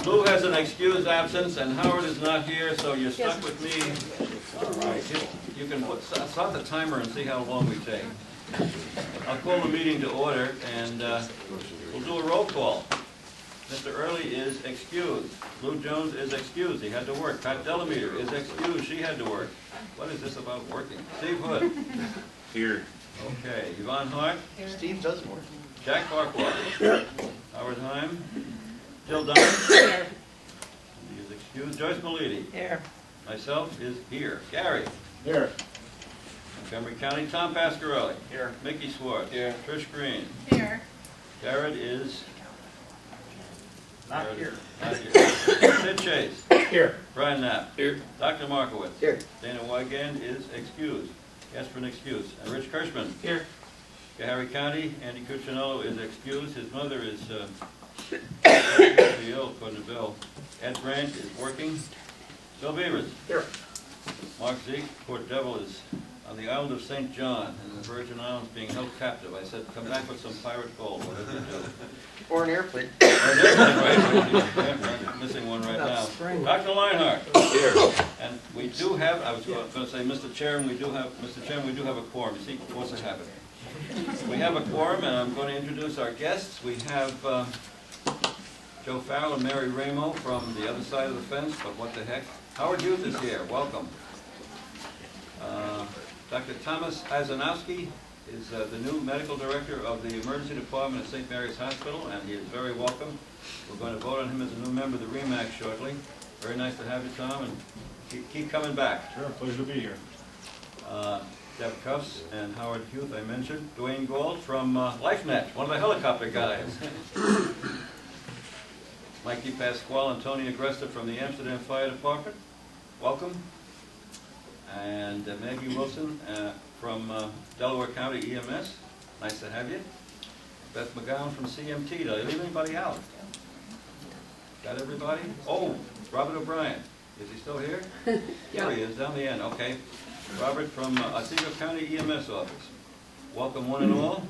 Lou has an excused absence, and Howard is not here, so you're stuck with me. All right, you can start the timer and see how long we take. I'll call the meeting to order, and we'll do a roll call. Mr. Early is excused. Lou Jones is excused. He had to work. Pat Delameter is excused. She had to work. What is this about working? Steve Hood. Here. Okay. Yvonne Hart. Here. Steve doesn't work. Jack Farquhar. Here. Howard Heim. Jill Dunn. Here. He is excused. Joyce Malidi. Here. Myself is here. Gary. Here. Montgomery County. Tom Pasquarelli. Here. Mickey Swartz. Here. Trish Green. Here. Jared is Not here. not here. Sid Chase. Here. Brian Knapp. Here. Dr. Markowitz. Here. Dana Wygand is excused. Asked for an excuse. And Rich Kirschman. Here. Harry County. Andy Cuccinello is excused. His mother is ill, according to Bill. Ed Brandt is working. Bill Beavers. Here. Mark Zeke, poor devil, is on the island of St. John in the Virgin Islands being held captive. I said, come back with some pirate gold, whatever you do. Or an airplane. Or an airplane, right? I'm missing one right now. Dr. Leinhardt. Here. And we do have, I was going to say, Mr. Chairman, we do have a quorum. You see, force of habit. We have a quorum, and I'm going to introduce our guests. We have Joe Farrell and Mary Ramo from the other side of the fence, but what the heck. Howard Youth is here. Welcome. Dr. Thomas Azanowski is the new medical director of the emergency department at St. Mary's Hospital, and he is very welcome. We're going to vote on him as a new member of the REMAC shortly. Very nice to have you, Tom, and keep coming back. Sure, pleasure to be here. Deb Cuffs and Howard Youth, I mentioned. Dwayne Gold from LifeNet, one of the helicopter guys. Mikey Pasquale and Tony Agresta from the Amsterdam Fire Department. Welcome. And Maggie Wilson from Delaware County EMS. Nice to have you. Beth McGowan from CMT. Did I leave anybody out? Got everybody? Oh, Robert O'Brien. Is he still here? Yeah. There he is, down the end. Okay. Robert from Otsego County EMS office. Welcome one and all.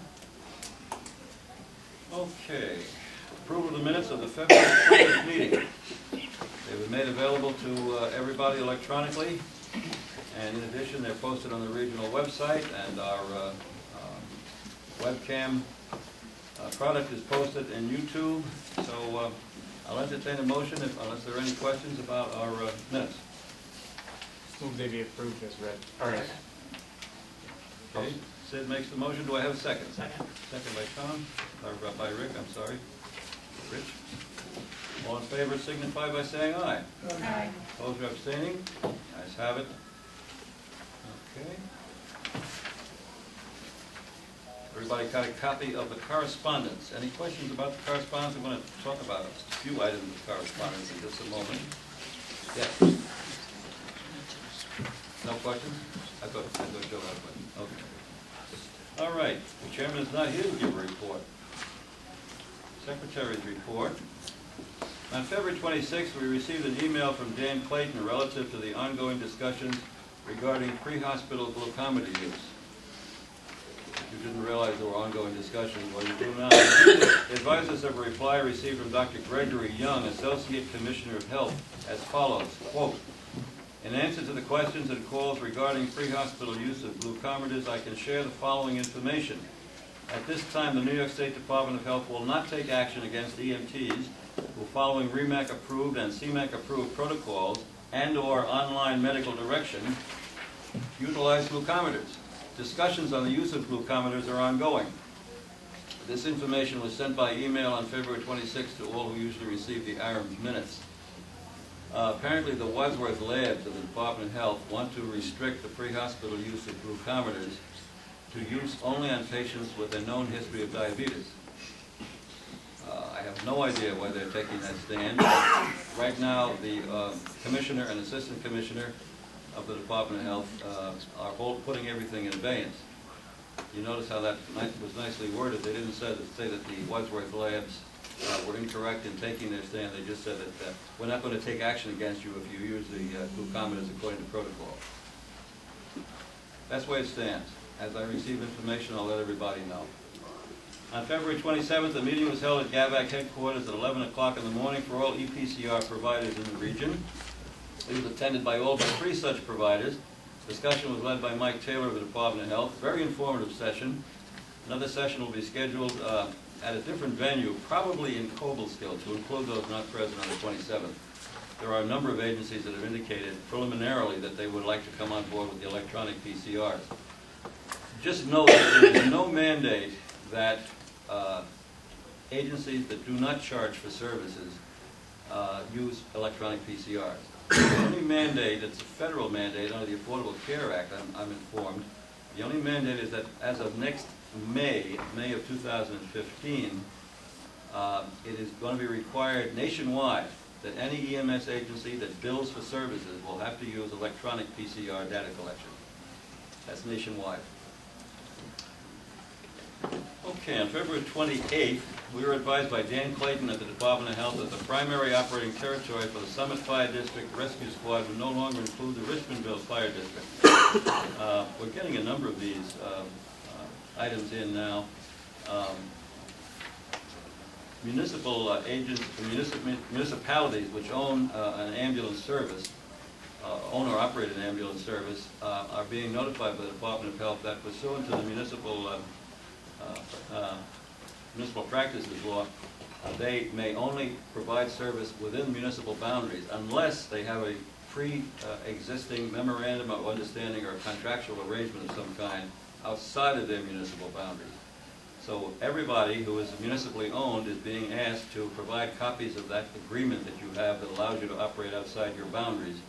Okay. Approval of the minutes of the February 20th meeting. They were made available to everybody electronically. And in addition, they're posted on the regional website, and our webcam product is posted in YouTube. So I'll entertain a motion unless there are any questions about our minutes. Move they be approved as read. All right. Okay. Sid makes the motion. Do I have a second? Second. Second by Tom, or by Rick, I'm sorry. Rich. All in favor signify by saying aye. Aye. Opposed or abstaining? Ayes have it. Okay. Everybody got a copy of the correspondence. Any questions about the correspondence? We want to talk about a few items of correspondence in just a moment. Yes. No questions? I thought Joe had a question. Okay. All right. The chairman is not here to give a report. Secretary's report. On February 26th, we received an email from Dan Clayton relative to the ongoing discussions regarding pre-hospital glucometer use. If you didn't realize there were ongoing discussions, well, you do now. Advised us of a reply received from Dr. Gregory Young, Associate Commissioner of Health, as follows, quote, in answer to the questions and calls regarding pre-hospital use of glucometers, I can share the following information. At this time, the New York State Department of Health will not take action against EMTs who, following REMAC approved and CMAC approved protocols and or online medical direction, utilize glucometers. Discussions on the use of glucometers are ongoing. This information was sent by email on February 26th to all who usually receive the AAREMS minutes. Apparently the Wadsworth labs of the Department of Health want to restrict the pre-hospital use of glucometers to use only on patients with a known history of diabetes. I have no idea why they're taking that stand. Right now, the commissioner and assistant commissioner of the Department of Health are both putting everything in abeyance. You notice how that was nicely worded. They didn't say that the Wadsworth labs were incorrect in taking their stand. They just said that we're not going to take action against you if you use the glucometers according to protocol. That's the way it stands. As I receive information, I'll let everybody know. On February 27th, a meeting was held at GAVAC headquarters at 11 o'clock in the morning for all EPCR providers in the region. It was attended by all but 3 such providers. Discussion was led by Mike Taylor of the Department of Health. Very informative session. Another session will be scheduled at a different venue, probably in Cobleskill, to include those not present on the 27th. There are a number of agencies that have indicated preliminarily that they would like to come on board with the electronic PCRs. Just note that there is no mandate that agencies that do not charge for services use electronic PCRs. The only mandate, it's a federal mandate under the Affordable Care Act, I'm informed. The only mandate is that as of next May of 2015, it is going to be required nationwide that any EMS agency that bills for services will have to use electronic PCR data collection. That's nationwide. Okay, on February 28th, we were advised by Dan Clayton at the Department of Health that the primary operating territory for the Summit Fire District Rescue Squad would no longer include the Richmondville Fire District. We're getting a number of these items in now. Municipal agents, municipalities which own an ambulance service, own or operate an ambulance service, are being notified by the Department of Health that pursuant to the municipal practices law, they may only provide service within municipal boundaries unless they have a pre-existing memorandum of understanding or a contractual arrangement of some kind outside of their municipal boundaries. So everybody who is municipally owned is being asked to provide copies of that agreement that you have that allows you to operate outside your boundaries.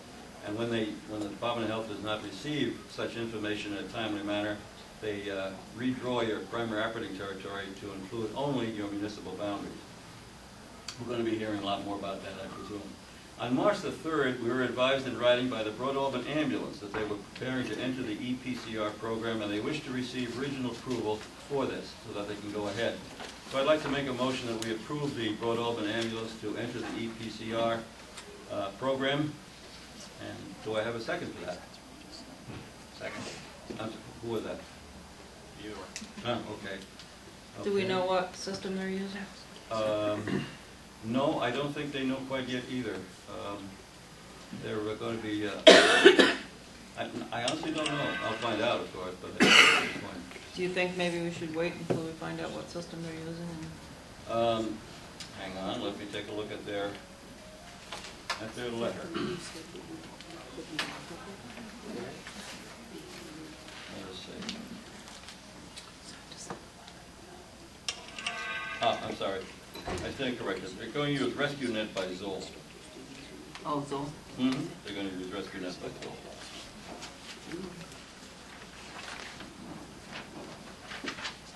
And when the Department of Health does not receive such information in a timely manner, they redraw your primary operating territory to include only your municipal boundaries. We're going to be hearing a lot more about that, I presume. On March the 3rd, we were advised in writing by the Broad Albin Ambulance that they were preparing to enter the EPCR program and they wish to receive regional approval for this so that they can go ahead. So I'd like to make a motion that we approve the Broad Albin Ambulance to enter the EPCR program. And do I have a second for that? Second. Who was that? You. Okay. Do we know what system they're using? No, I don't think they know quite yet either. They're going to be, I honestly don't know. I'll find out, of course, but at this point. Do you think maybe we should wait until we find out what system they're using? Hang on, let me take a look at their letter. Let's see. I'm sorry. I stand corrected. They're going to use RescueNet by Zoll. Oh, Zoll? Mm-hmm. They're going to use RescueNet by Zoll.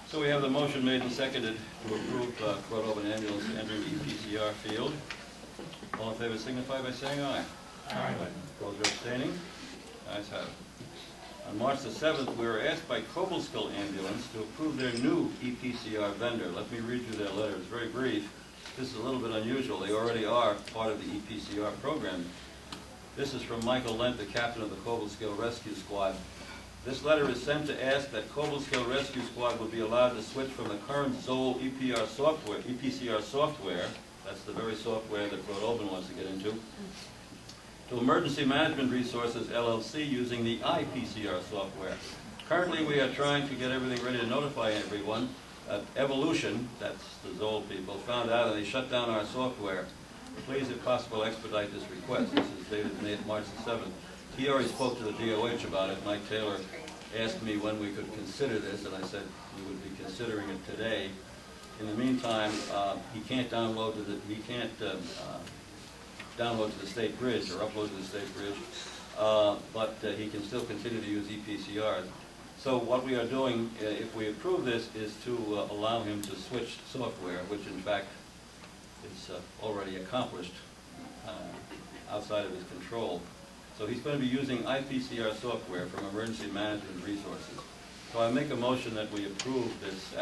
So we have the motion made and seconded to approve Broad Albin Ambulance to enter the EPCR field. All in favor signify by saying aye. Aye. Opposed or abstaining? Ayes have it. On March the 7th, we were asked by Cobleskill Ambulance to approve their new EPCR vendor. Let me read you their letter. It's very brief. This is a little bit unusual. They already are part of the EPCR program. This is from Michael Lent, the captain of the Cobleskill Rescue Squad. This letter is sent to ask that Cobleskill Rescue Squad will be allowed to switch from the current Zoll EPCR software, that's the very software that Broad Albin wants to get into, to Emergency Management Resources, LLC, using the iPCR software. Currently, we are trying to get everything ready to notify everyone. Evolution, that's the Zoll people, found out and they shut down our software. Please, if possible, expedite this request. This is dated March the 7th. He already spoke to the DOH about it. Mike Taylor asked me when we could consider this, and I said we would be considering it today. In the meantime, he can't download to the download to the state bridge or upload to the state bridge, but he can still continue to use EPCR. So what we are doing, if we approve this, is to allow him to switch software, which in fact is already accomplished outside of his control. So he's going to be using iPCR software from Emergency Management Resources. So I make a motion that we approve this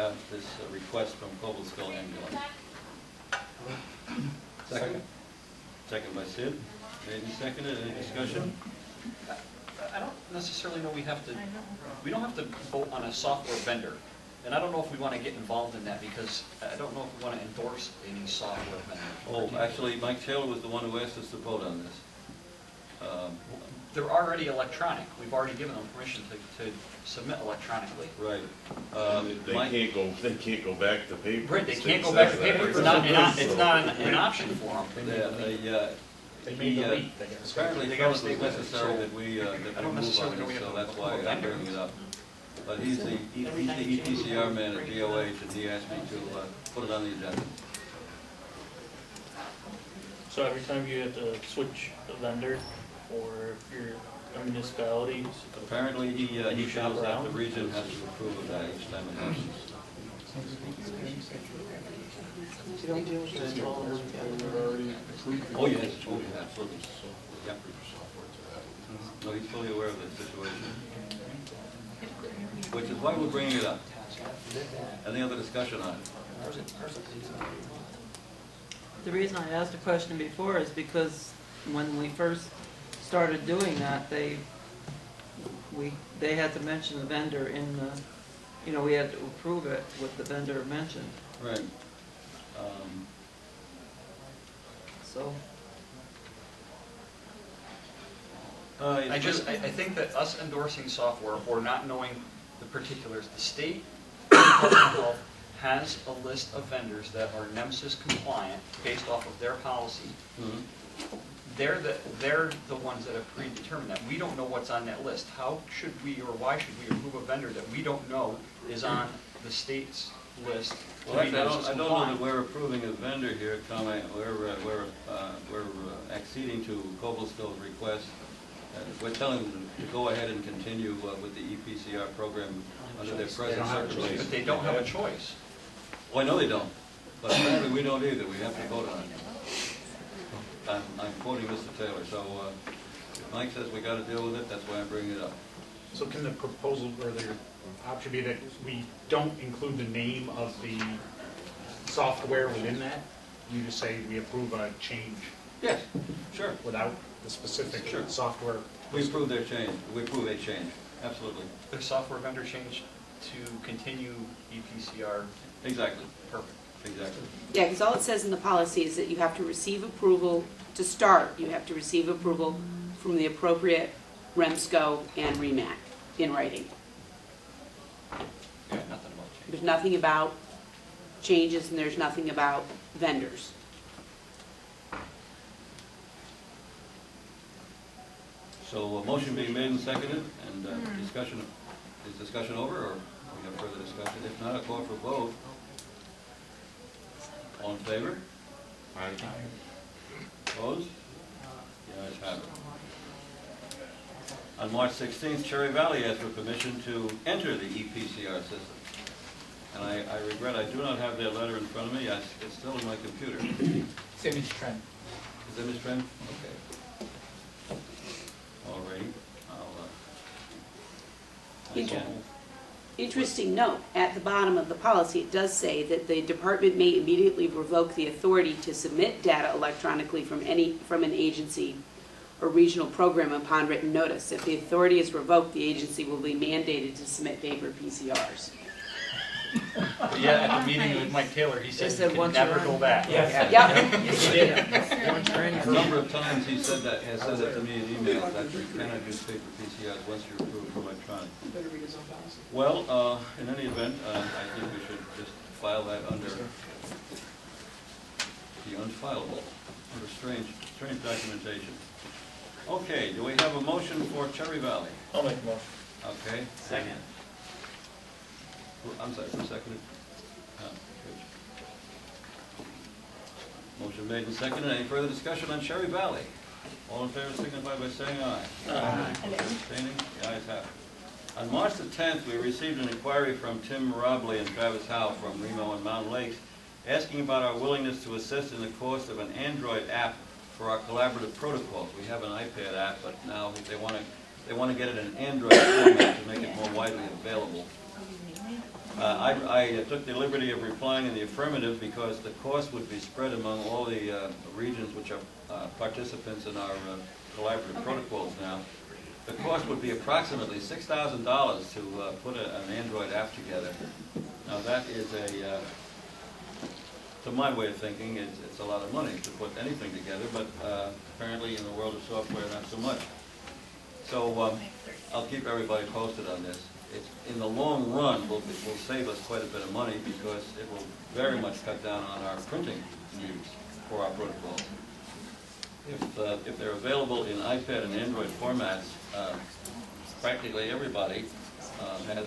request from Cobleskill Ambulance. Second. Second by Sid. Made and seconded. Any discussion? I don't necessarily know we don't have to vote on a software vendor. And I don't know if we want to get involved in that, because I don't know if we want to endorse any software vendor. Oh, actually, Mike Taylor was the one who asked us to vote on this. They're already electronic. We've already given them permission to submit electronically. Right. They Mike- can't go back to paper. Right, they The can't state go back to says that. paper. It's not an option for them. They made the leap. They got to stay. Apparently They felt gotta it was stay with it, necessary so that we I don't move necessarily on know we this, have so to that's why vote I'm vendor. bringing it up. But he's the EPCR man at DOH, and he asked me to put it on the agenda. So every time you have to switch a vendor for your municipality, Apparently, he And you feels shop that the around? region has to approve of that each time it happens. You don't deal with this all over again. Oh, yes, oh, yeah, absolutely. Yeah. No, he's fully aware of the situation. Which is why we're bringing it up. Any other discussion on it? The reason I asked the question before is because when we first started doing that, they had to mention the vendor in the, you know, we had to approve it with the vendor mentioned, Right. so. I think that us endorsing software or not knowing the particulars, the state Department of Health has a list of vendors that are NEMSIS compliant based off of their policy. Mhm. They're the ones that have predetermined that. We don't know what's on that list. How should we, or why should we approve a vendor that we don't know is on the state's list? to Well, be actually, I NEMSIS don't know that compliant? we're approving a vendor here, Tom. We're acceding to Cobblestill's request. We're telling them to go ahead and continue with the EPCR program under their present don't have a choice. circumstances. But they don't have a choice. Well, I know they don't, but apparently we don't either. We have to vote on it. I'm quoting Mr. Taylor, so if Mike says we got to deal with it, that's why I'm bringing it up. So can the proposal or the option be that we don't include the name of the software within that? You just say we approve a change Yes, sure. without the specific Sure. software? We approve their change. We approve a change. Absolutely. The software vendor change to continue EPCR. Exactly. Perfect. Exactly. Yeah, because all it says in the policy is that you have to receive approval to start. You have to receive approval from the appropriate REMSCO and REMAC in writing. Yeah, nothing about change. There's nothing about changes and there's nothing about vendors. So a motion being made and seconded, and discussion, is discussion over, or we have further discussion? If not, I'll call for a vote. All in favor? Opposed? The ayes have it. On March 16th, Cherry Valley asked for permission to enter the EPCR system. And I regret I do not have their letter in front of me. It's still in my computer. It's image trend. Is that Ms. Trent? Okay. All righty. Interesting note, at the bottom of the policy, it does say that the department may immediately revoke the authority to submit data electronically from an agency or regional program upon written notice. If the authority is revoked, the agency will be mandated to submit paper PCRs. But yeah, at the meeting with Mike Taylor, he said They you said can once never you're go in. back. Yep. Once you're in, A number of times he said that, has said that to me in emails, that you cannot use paper PCRs once you're approved for electronic. Well, in any event, I think we should just file that under the unfileable, under strange documentation. Okay, do we have a motion for Cherry Valley? I'll make a motion. Okay. Second. I'm sorry, who seconded? Motion made and seconded. Any further discussion on Cherry Valley? All in favor signify by saying aye. Aye. Abstaining? The ayes have it. On March the 10th, we received an inquiry from Tim Robley and Travis Howe from Remo and Mountain Lakes, asking about our willingness to assist in the cost of an Android app for our collaborative protocols. We have an iPad app, but now they want to get it in Android format to make it more widely available. I took the liberty of replying in the affirmative because the cost would be spread among all the regions which are participants in our collaborative protocols now. The cost would be approximately $6,000 to put an Android app together. Now that is to my way of thinking, it's a lot of money to put anything together, but apparently in the world of software, not so much. So I'll keep everybody posted on this. In the long run, will save us quite a bit of money because it will very much cut down on our printing needs for our protocols. If they're available in iPad and Android formats, practically everybody has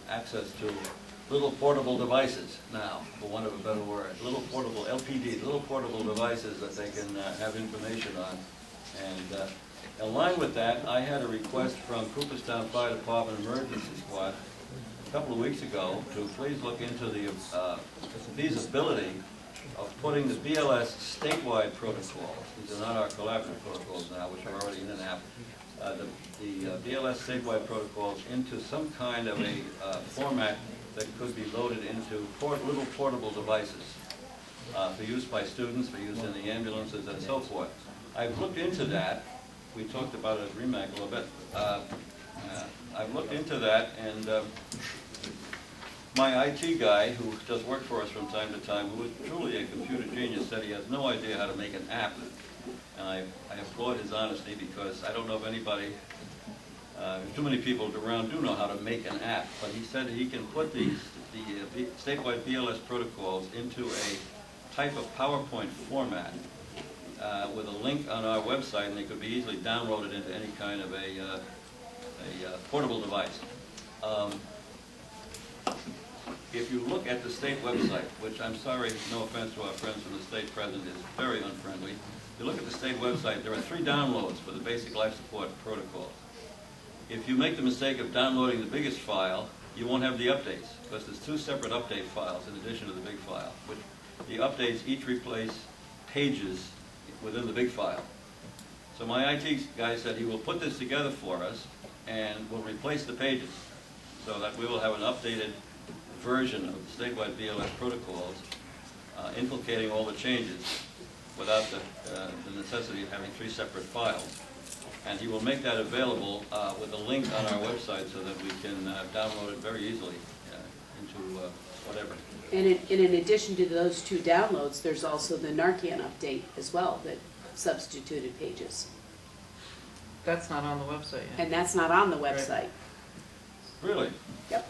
access to little portable devices now, for want of a better word. Little portable LPDs, little portable devices that they can have information on. And in line with that, I had a request from Cooperstown Fire Department Emergency Squad a couple of weeks ago to please look into the feasibility of putting the BLS statewide protocols. These are not our collaborative protocols now, which are already in an app. The BLS statewide protocols into some kind of a format that could be loaded into little portable devices for use by students, for use in the ambulances, and so forth. I've looked into that. We talked about it at REMAC a little bit. I've looked into that, and my IT guy, who does work for us from time to time, who is truly a computer genius, said he has no idea how to make an app. And I applaud his honesty because I don't know if anybody, too many people around do know how to make an app. But he said he can put the statewide BLS protocols into a type of PowerPoint format with a link on our website, and they could be easily downloaded into any kind of a portable device. If you look at the state website, which I'm sorry, no offense to our friends from the state present, is very unfriendly. If you look at the state website, there are 3 downloads for the basic life support protocol. If you make the mistake of downloading the biggest file, you won't have the updates, because there's 2 separate update files in addition to the big file, which the updates each replace pages within the big file. So my IT guy said he will put this together for us and will replace the pages so that we will have an updated version of the statewide BLS protocols implicating all the changes without the necessity of having 3 separate files. And he will make that available with a link on our website so that we can download it very easily into whatever. And in addition to those 2 downloads, there's also the Narcan update as well that substituted pages. That's not on the website yet. And that's not on the website. Really? Yep.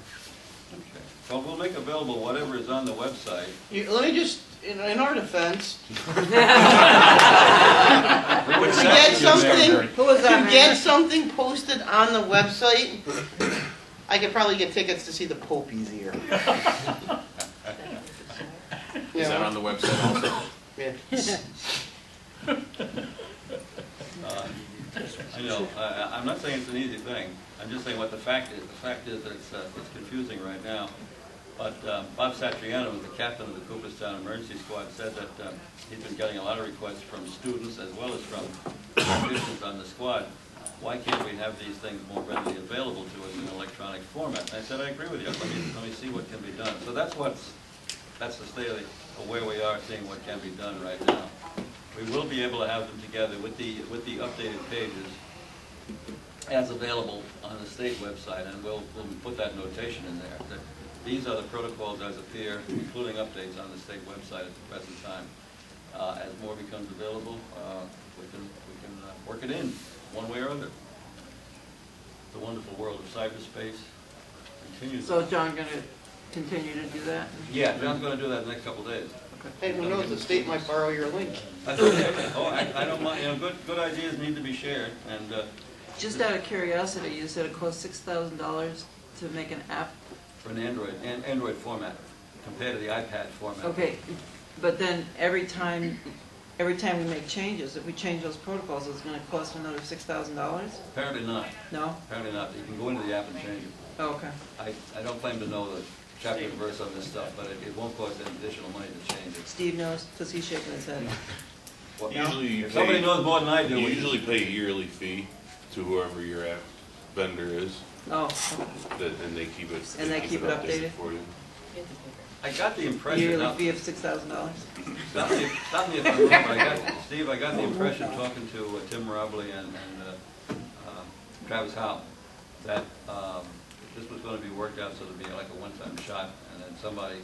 Okay. Well, we'll make available whatever is on the website. Let me just, in our defense, What's to that? get something, Who was that, to get man? something posted on the website, I could probably get tickets to see the Pope easier. Is that on the website also? Yeah. I know. I'm not saying it's an easy thing. I'm just saying what the fact is. The fact is that it's confusing right now. But Bob Satriano, the captain of the Cooperstown Emergency Squad, said that he's been getting a lot of requests from students as well as from officials on the squad. Why can't we have these things more readily available to us in electronic format? And I said, I agree with you. Let me see what can be done. So that's the state of where we are, seeing what can be done right now. We will be able to have them together with the updated pages as available on the state website, and we'll put that notation in there. That these are the protocols as appear, including updates on the state website at the present time. As more becomes available, we can work it in one way or other. The wonderful world of cyberspace continues. So John going to continue to do that? Yeah, John's going to do that in the next couple of days. Hey, who knows, the state might borrow your link. That's okay. Oh, I don't mind. You know, good ideas need to be shared, and Just out of curiosity, you said it cost $6,000 to make an app? for an Android format compared to the iPad format. Okay, but then every time we make changes, if we change those protocols, it's going to cost another $6,000? Apparently not. No? Apparently not. You can go into the app and change it. Oh, okay. I don't claim to know the chapter and verse on this stuff, but it won't cost any additional money to change it. Steve knows, because he's shaking his head. Well, Usually you if somebody pay, knows more than I do. you we- usually pay a yearly fee to whoever your app vendor is, Oh, okay. and they keep it. And they keep it updated? for you. I got the impression. Yearly now- fee of $6,000? Stop me if I'm wrong, but Steve, I got the impression talking to Tim Robley and Travis Howe that this was gonna be worked out so there'd be like a one-time shot, and then somebody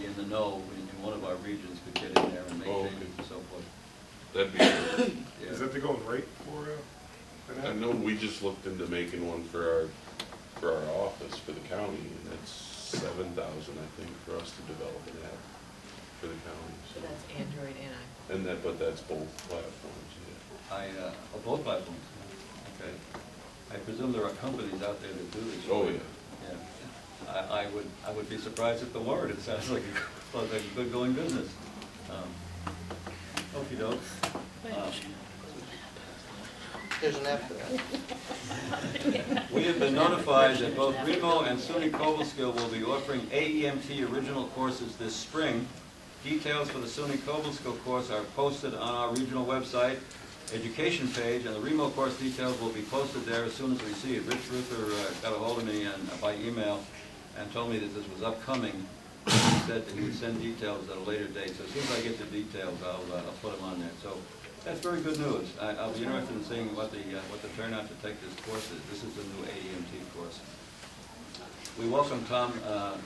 in the know in one of our regions could get in there and make changes and so forth. That'd be good. Yeah. Is that the going rate for I that? know we just looked into making one for our office, for the county, and that's $7,000, I think, for us to develop an app for the county. So that's Android and iPhone. But that's both platforms, yeah. Both platforms, okay. I presume there are companies out there that do this. Oh, yeah. Yeah. I would be surprised if there weren't. It sounds like a good going business. Okey doke. There's an app for that. We have been notified that both Remo and SUNY Cobleskill will be offering AEMT original courses this spring. Details for the SUNY Cobleskill course are posted on our regional website education page, and the Remo course details will be posted there as soon as we see it. Rich Ruther got a hold of me by email and told me that this was upcoming. He said that he would send details at a later date. So as soon as I get the details, I'll put them on there. So that's very good news. I'll be interested in seeing what the turnout to take this course is. This is the new AEMT course. We welcome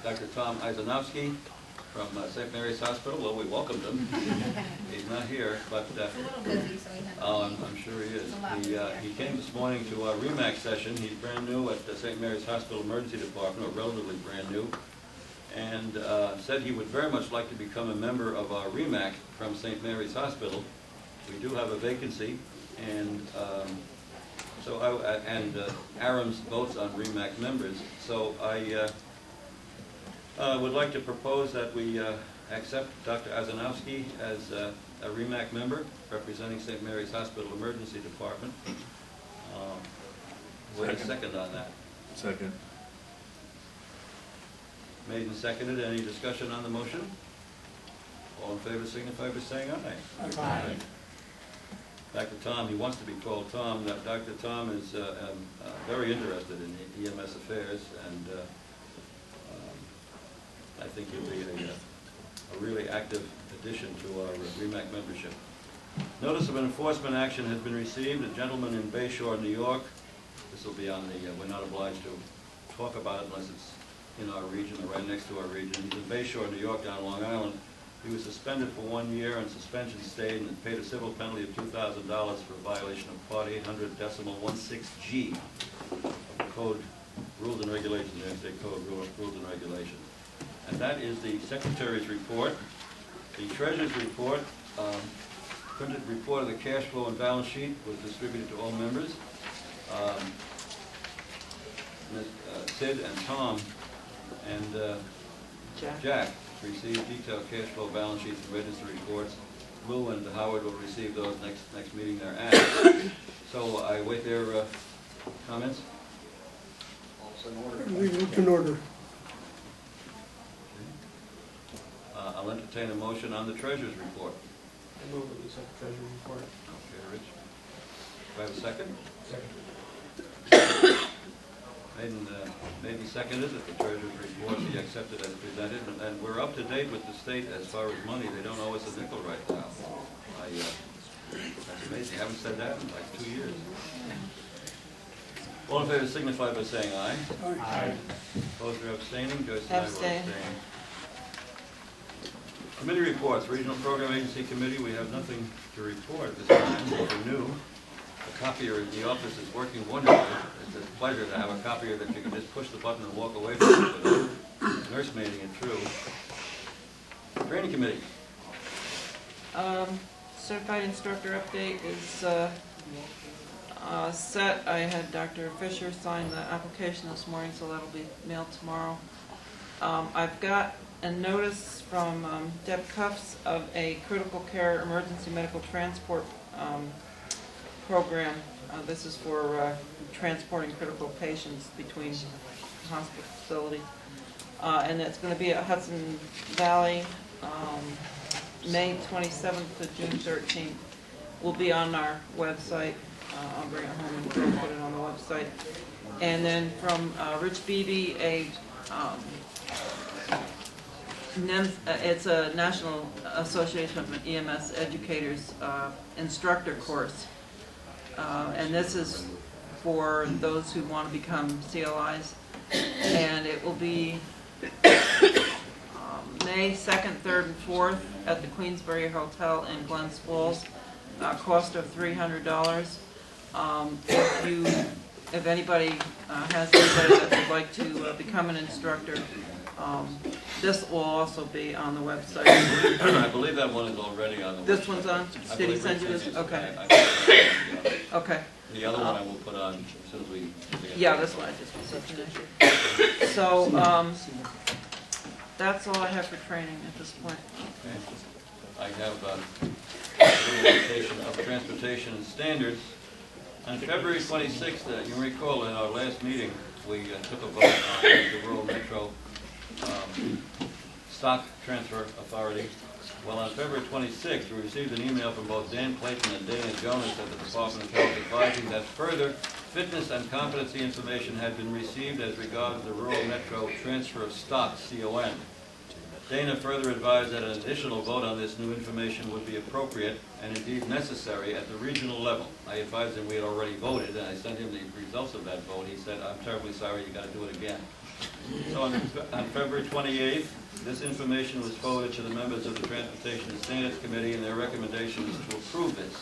Dr. Tom Isanowski from St. Mary's Hospital. Well, we welcomed him. He's not here, but I'm sure he is. He came this morning to our REMAC session. He's brand new at the St. Mary's Hospital Emergency Department, or relatively brand new, and said he would very much like to become a member of our REMAC from St. Mary's Hospital. We do have a vacancy, and AAREMS votes on REMAC members. So I would like to propose that we accept Dr. Isanowski as a REMAC member representing St. Mary's Hospital Emergency Department. Wait a second on that. Second. Made and seconded. Any discussion on the motion? All in favor signify by saying aye. Aye. Dr. Tom, he wants to be called Tom. Dr. Tom is very interested in EMS affairs, and I think he'll be a really active addition to our REMAC membership. Notice of enforcement action has been received. A gentleman in Bay Shore, New York. This will be on the, we're not obliged to talk about it unless it's in our region or right next to our region. He's in Bay Shore, New York, down Long Island. He was suspended for 1 year, and suspension stayed, and paid a civil penalty of $2,000 for violation of Part 800.16G of the Code, Rules and Regulations, the United States Code, Rules and Regulations. And that is the Secretary's report. The Treasurer's report, printed report of the cash flow and balance sheet was distributed to all members. Sid and Tom and Jack received detailed cash flow balance sheets and register reports. Lou and Howard will receive those next meeting they're at. So I wait their comments. It's in order. I'll entertain a motion on the Treasurer's report. I move that we accept the Treasurer's report. Okay, Rich. Do I have a second? Second. Made and seconded that the Treasurer's report be accepted as presented, and we're up to date with the state as far as money. They don't owe us a nickel right now. That's amazing. I haven't said that in like 2 years. All in favor signify by saying aye. Aye. Opposed or abstaining? Joyce and I will Abstain. abstain. Committee reports. Regional Program Agency Committee, we have nothing to report this time. We're new. The copier in the office is working wonderfully. It's a pleasure to have a copier that you can just push the button and walk away from it without nursemaiding it through. Training Committee. Certified instructor update is set. I had Dr. Fisher sign the application this morning, so that'll be mailed tomorrow. I've got a notice from Deb Cuffs of a critical care emergency medical transport program. This is for transporting critical patients between hospital facilities. And it's going to be at Hudson Valley, May 27th to June 13th. Will be on our website. I'll bring it home and put it on the website. And then from Rich Beebe, it's a National Association of EMS Educators instructor course. And this is for those who want to become CLIs. And it will be May 2nd, 3rd, and 4th at the Queensbury Hotel in Glens Falls, cost of $300. If anybody has anybody that would like to become an instructor, this will also be on the website. I believe that one is already on the website. This one's on? I Did he believe send you Rick this? sent you Okay. Okay. The other one I will put on as soon as we. Yeah, this one I just was looking at. So, that's all I have for training at this point. Okay. I have a notation of transportation standards. On February 26th, you recall in our last meeting, we took a vote on the Rural Metro Stock Transfer Authority. Well, on February 26th, we received an email from both Dan Clayton and Dana Jonas at the Department of Health advising that further fitness and competency information had been received as regards the Rural Metro Transfer of Stock, CON. Dana further advised that an additional vote on this new information would be appropriate and indeed necessary at the regional level. I advised him we had already voted, and I sent him the results of that vote. He said, "I'm terribly sorry, you got to do it again." So on February 28th, this information was forwarded to the members of the Transportation and Standards Committee, and their recommendation is to approve this.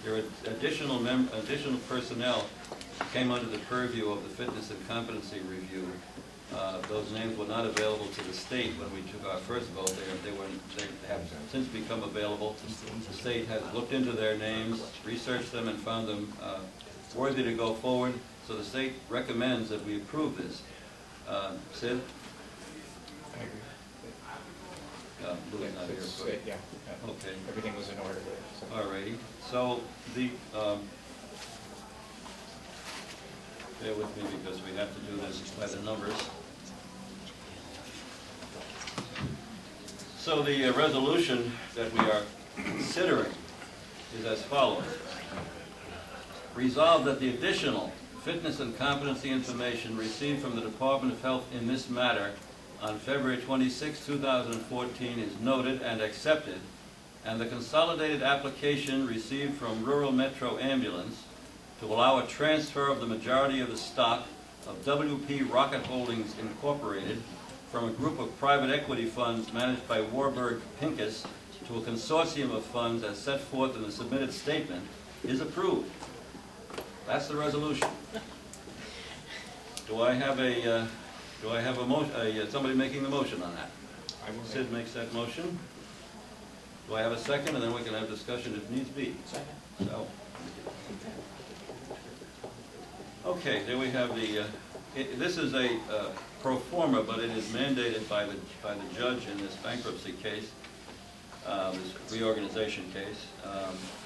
There are additional personnel came under the purview of the fitness and competency review. Those names were not available to the state when we took our first vote. They have since become available. The state has looked into their names, researched them, and found them worthy to go forward. So the state recommends that we approve this. Sid? I agree. Louis not here, but Yeah, okay. everything was in order there. So. All righty. So the bear with me because we have to do this by the numbers. So the resolution that we are considering is as follows. Resolved that the additional fitness and competency information received from the Department of Health in this matter on February 26, 2014 is noted and accepted, and the consolidated application received from Rural Metro Ambulance to allow a transfer of the majority of the stock of WP Rocket Holdings Incorporated from a group of private equity funds managed by Warburg Pincus to a consortium of funds as set forth in the submitted statement is approved. That's the resolution. Do I have a motion? Somebody making the motion on that? Sid makes that motion. Do I have a second? And then we can have discussion if needs be. Second. So. Okay, there we have the. This is a pro forma, but it is mandated by the judge in this bankruptcy case, this reorganization case,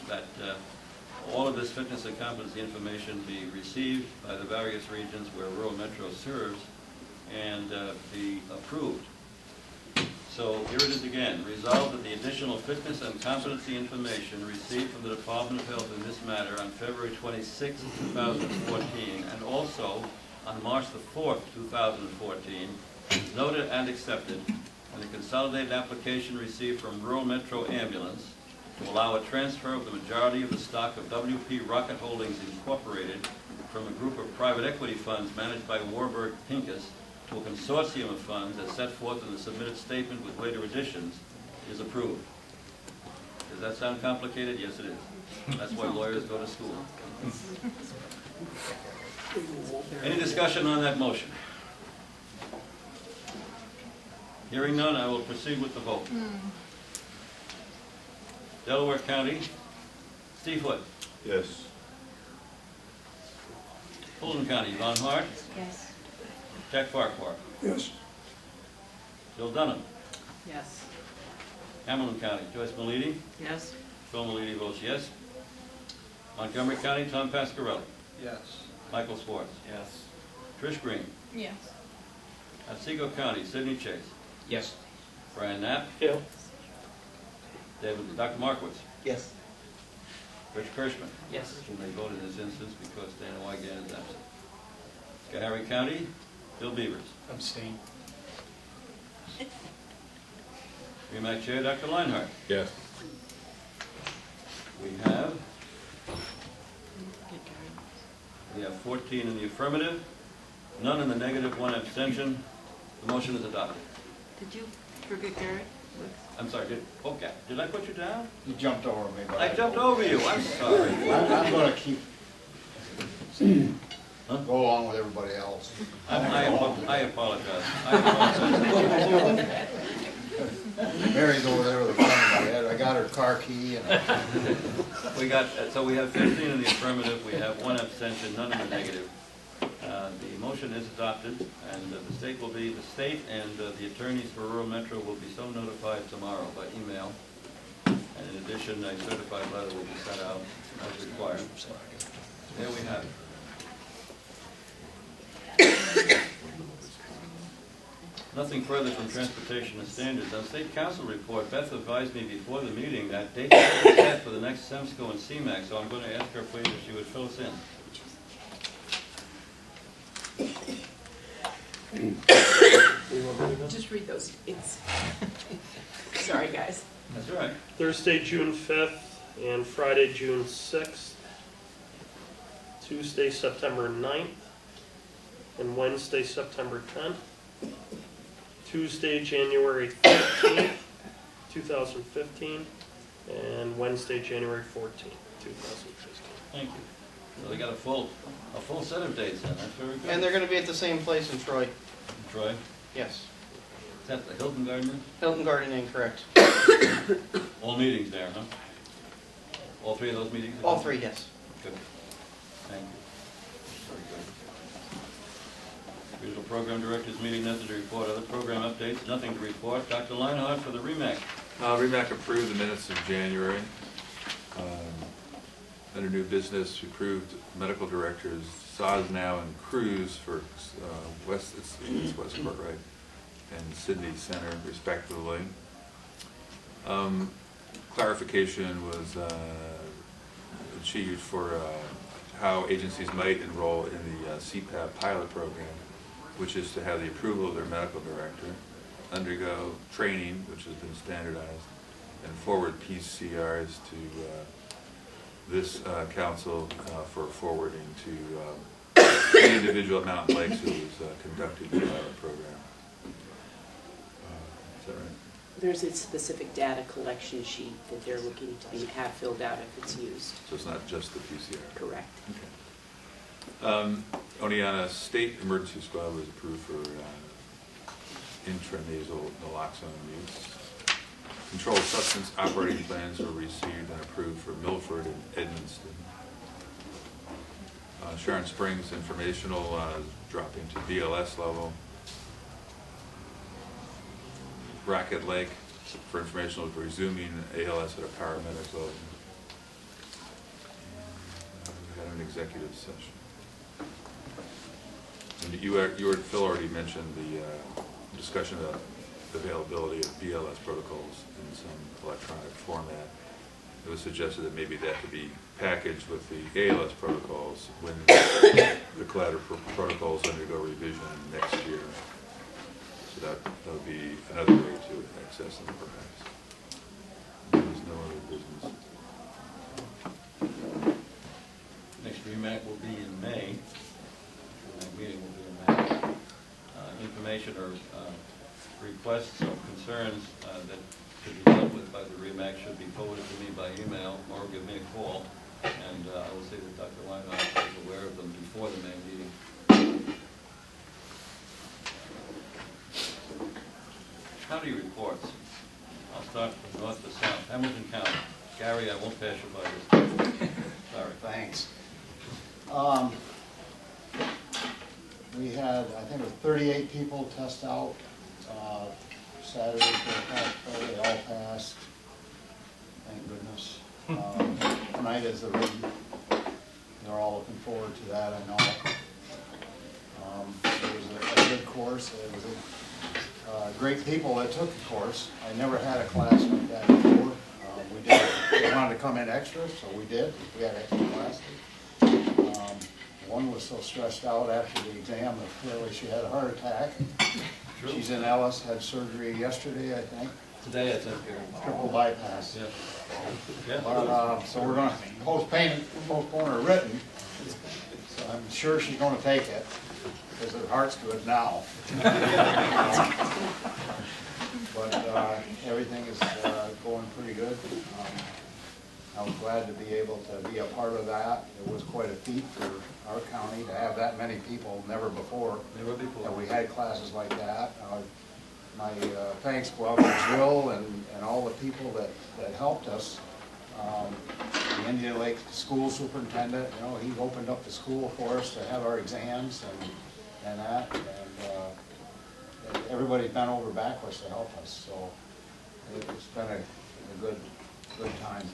that all of this fitness and competency information be received by the various regions where Rural Metro serves and be approved. So here it is again. Resolved that the additional fitness and competency information received from the Department of Health in this matter on February 26, 2014, and also on March the 4th, 2014, is noted and accepted, and the consolidated application received from Rural Metro Ambulance to allow a transfer of the majority of the stock of WP Rocket Holdings Incorporated from a group of private equity funds managed by Warburg Pincus to a consortium of funds as set forth in the submitted statement with later additions is approved. Does that sound complicated? Yes, it is. That's why lawyers go to school. Any discussion on that motion? Hearing none, I will proceed with the vote. Delaware County, Steve Hood. Yes. Fulton County, Von Hart. Yes. Jack Farquhar. Yes. Bill Dunham. Yes. Hamilton County, Joyce Malidi. Yes. Bill Malidi votes yes. Montgomery County, Tom Pasquarelli. Yes. Michael Swartz. Yes. Trish Green. Yes. Otsego County, Sidney Chase. Yes. Brian Knapp. Yeah. Dr. Markowitz. Yes. Rich Kirschman. Yes. Who may vote in this instance because Dana Wygan is absent. Schoharie County, Bill Beavers. Abstain. Remac Chair, Dr. Leinhardt. Yes. We have 14 in the affirmative, none in the negative, 1 abstention. The motion is adopted. Did you forget Gary? I'm sorry, did I put you down? You jumped over me, but I jumped over you, I'm sorry. I'm gonna keep, Huh? go along with everybody else. I apologize. I apologize. Mary's over there with a gun in her head. I got her car key and. So we have 15 in the affirmative, we have 1 abstention, none in the negative. The motion is adopted, and the state and the attorneys for rural metro will be so notified tomorrow by email. And in addition, a certified letter will be sent out as required. There we have it. Nothing further from transportation and standards. On state council report, Beth advised me before the meeting that dates are set for the next SEMSCO and CMAC, so I'm going to ask her please if she would fill us in. Just read those. Sorry, guys. That's all right. Thursday, June 5th, and Friday, June 6th. Tuesday, September 9th, and Wednesday, September 10th. Tuesday, January 13th, 2015, and Wednesday, January 14th, 2015. Thank you. So they got a full set of dates then. That's very good. And they're going to be at the same place in Troy. Troy? Yes. Is that the Hilton Garden? Hilton Garden Inn, correct. All meetings there, huh? All 3 of those meetings? All 3, yes. Good. Thank you. Very good. Regional Program Director's meeting, nothing to report. Other program updates, nothing to report. Dr. Leinhardt for the REMAC. REMAC approved the minutes of January. Under new business, approved medical directors Sosnow and Cruz for it's Westport, right? And Sydney Center, respectively. Clarification was achieved for how agencies might enroll in the CPAP pilot program, which is to have the approval of their medical director, undergo training, which has been standardized, and forward PCRs to this council for forwarding to the individual at Mountain Lakes who was conducting the pilot program. Is that right? There's a specific data collection sheet that they're looking to have filled out if it's used. So it's not just the PCR? Correct. Okay. Oneonta State Emergency Squad was approved for intranasal naloxone use. Controlled substance operating plans were received and approved for Milford and Edmonston. Sharon Springs informational dropping to BLS level. Racket Lake for informational resuming ALS at a paramedic level. We had an executive session. And Phil already mentioned the discussion about the availability of BLS protocols in some electronic format. It was suggested that maybe that could be packaged with the ALS protocols when the collateral protocols undergo revision next year. So that would be another way to access them, perhaps. There's no other business. Next REMAC will be in May. The meeting will be in May. Information or requests or concerns that should be dealt with by the REMAC should be forwarded to me by email or give me a call, and I will see that Dr. Leinhardt is aware of them before the May meeting. County reports. I'll start from north to south. Hamilton County. Gary, I won't pass you by this time. Sorry. Thanks. We had, I think it was 38 people test out Saturday for they all passed. Thank goodness. Tonight is the ring. They're all looking forward to that, I know. It was a good course. It was great people that took the course. I never had a class like that before. We wanted to come in extra, so we did. We had extra classes. One was so stressed out after the exam that clearly she had a heart attack. True. She's in Ellis, had surgery yesterday, I think. Today, I think. Triple bypass. Yeah. Yeah. But, so we're going to postpone her written. So I'm sure she's gonna take it, because her heart's good now. But everything is going pretty good. I was glad to be able to be a part of that. It was quite a feat for our county to have that many people, never before. Never before. That we had classes like that. My thanks go out to Jill and all the people that helped us. The Indian Lake School Superintendent, you know, he opened up the school for us to have our exams and that. And everybody's bent over backwards to help us, so it's been a good time.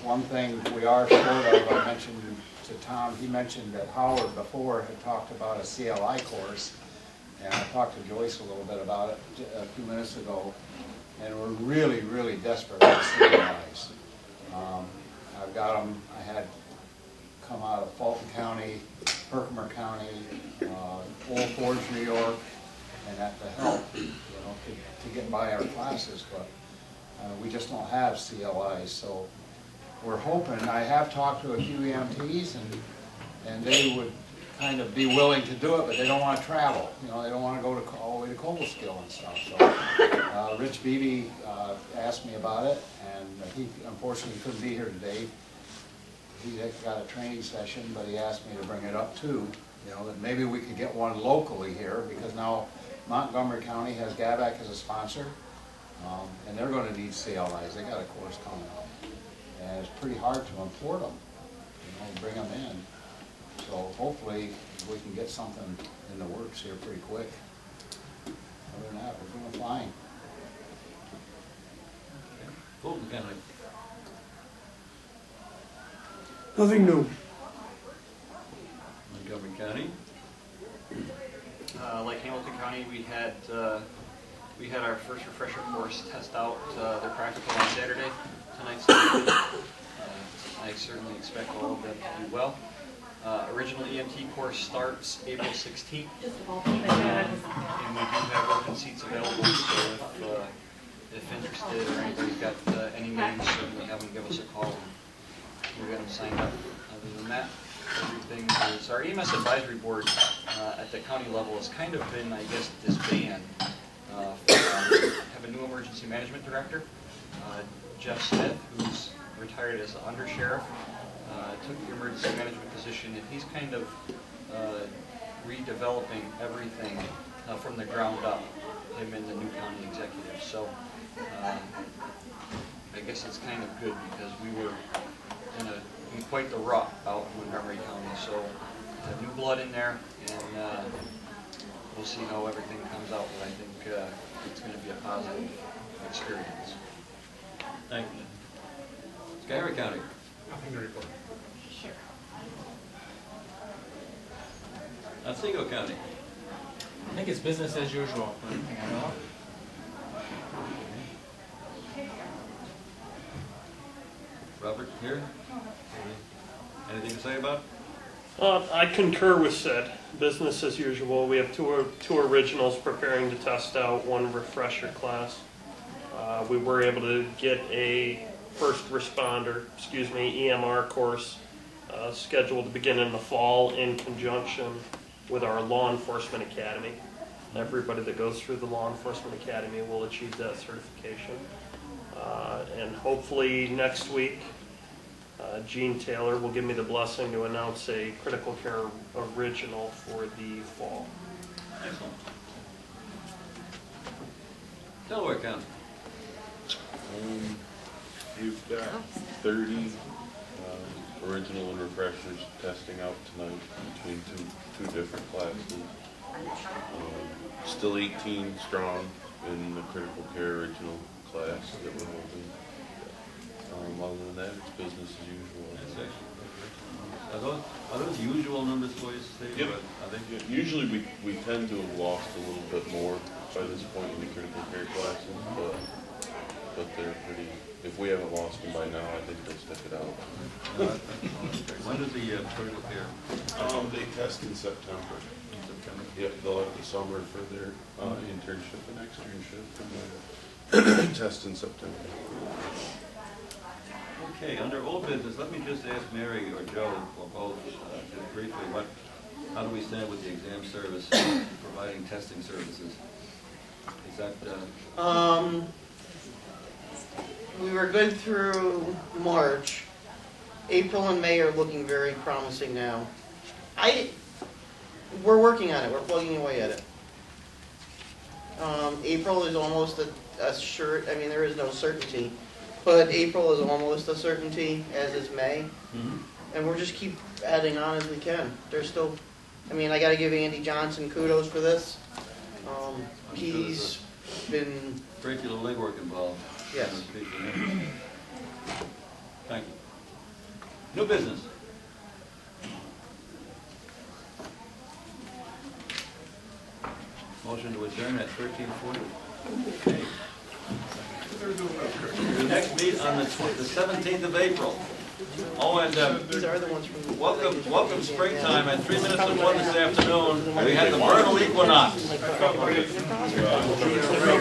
One thing we are short of, I mentioned to Tom, he mentioned that Howard before had talked about a CLI course, and I talked to Joyce a little bit about it a few minutes ago, and we're really, really desperate for CLIs. I've got them, I had come out of Fulton County, Herkimer County, Old Forge, New York, and that to help, you know, to get by our classes, but we just don't have CLIs, so we're hoping. I have talked to a few EMTs, and they would kind of be willing to do it, but they don't want to travel. You know, they don't want to go all the way to Coldskill and stuff. So Rich Beebe asked me about it, and he unfortunately couldn't be here today. He had got a training session, but he asked me to bring it up too. You know, that maybe we could get one locally here, because now Montgomery County has GAVAC as a sponsor. And they're going to need CLIs. They got a course coming up, and it's pretty hard to import them, you know, bring them in. So hopefully we can get something in the works here pretty quick. Other than that, we're doing fine. Fulton County. Nothing new. Montgomery County. Like Hamilton County, we had our first refresher course test out their practical on Saturday. I certainly expect all of them to do well. Original EMT course starts April 16th. And we do have open seats available, so if interested or anybody's got any names, certainly have them give us a call and we'll get them signed up. Other than that, everything is, our EMS advisory board at the county level has kind of been, I guess, disbanded. Have a new emergency management director, Jeff Smith, who's retired as the undersheriff, took the emergency management position, and he's kind of redeveloping everything from the ground up, him and the new county executive. So I guess it's kind of good, because we were in quite the rut out in Montgomery County. So have new blood in there, and we'll see how everything comes out, but I think it's going to be a positive experience. Thank you. Schuyler County. Nothing to report. Otsego County. I think it's business as usual. Robert, here? Anything to say about it? I concur with Sid. Business as usual. We have two originals preparing to test out, one refresher class. We were able to get a EMR course scheduled to begin in the fall in conjunction with our law enforcement academy. Everybody that goes through the law enforcement academy will achieve that certification. And hopefully next week, Gene Taylor will give me the blessing to announce a critical care original for the fall. Excellent. Delaware County. You've got 30 original and refreshers testing out tonight between two different classes. Still 18 strong in the critical care original class that we're holding. Other than that, it's business as usual. That's excellent. Are those usual numbers for you, Steve? Yep. Yeah, usually we tend to have lost a little bit more by this point in the critical care classes, but they're pretty. If we haven't lost them by now, I think they'll stick it out. When does the critical care? They test in September. Yep, they'll have the summer for their internship and externship, and then test in September. Okay, under old business, let me just ask Mary or Joe, or both, just briefly, how do we stand with the exam service, providing testing services? Is that, We were good through March. April and May are looking very promising now. We're working on it, we're plugging away at it. April is almost a sure, I mean, there is no certainty, but April is almost a certainty, as is May. And we'll just keep adding on as we can. There's still, I mean, I gotta give Andy Johnson kudos for this. He's been, great deal of legwork involved? Yes. Thank you. New business. Motion to adjourn at 13:40. Okay. The next meet on the 17th of April. Oh, and these are the ones from the. welcome springtime at 3 minutes to 1 this afternoon. We had the vernal equinox.